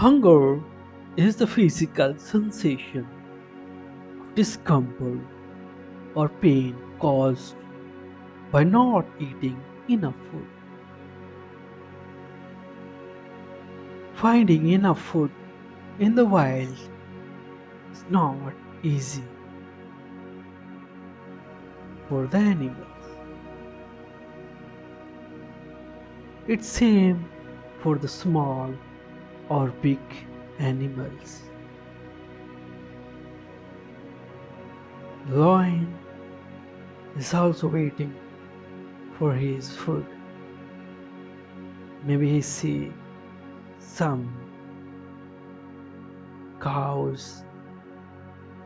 Hunger is the physical sensation of discomfort or pain caused by not eating enough food. Finding enough food in the wild is not easy for the animals. It's same for the small or big animals. Lion is also waiting for his food. Maybe he see some cows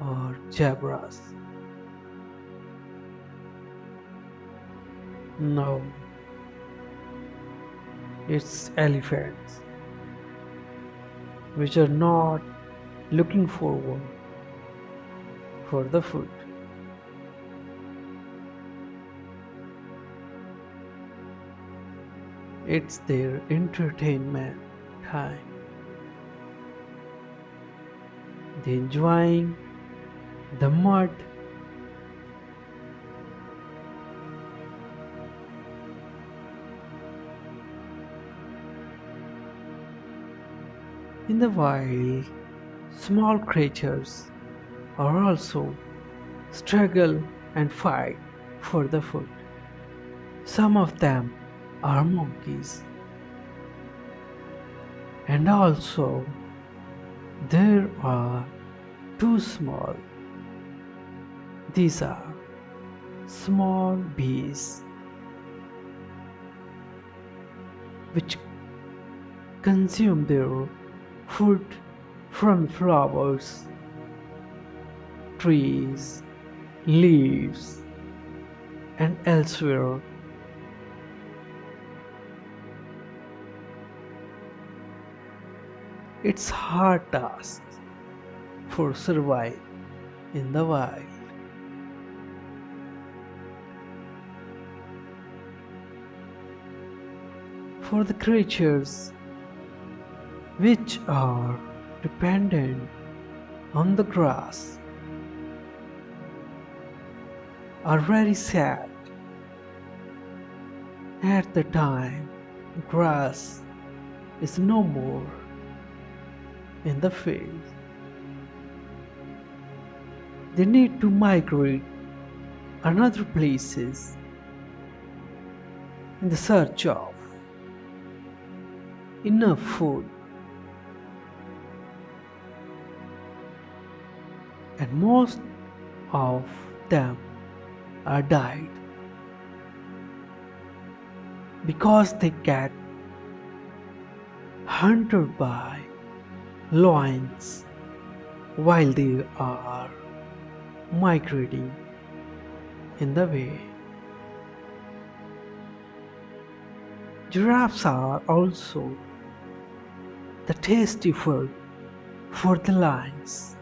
or zebras. No, it's elephants which are not looking forward for the food. It's their entertainment time. They're enjoying the mud, in the wild. Small creatures are also struggle and fight for the food. Some of them are monkeys, and also there are two small. These are small bees which consume their food from flowers, trees, leaves, and elsewhere. It's hard task for survive in the wild. For the creatures which are dependent on the grass are very sad at the time grass is no more in the field. They need to migrate another places in the search of enough food, and most of them are died because they get hunted by lions while they are migrating in the way. Giraffes are also the tasty food for the lions.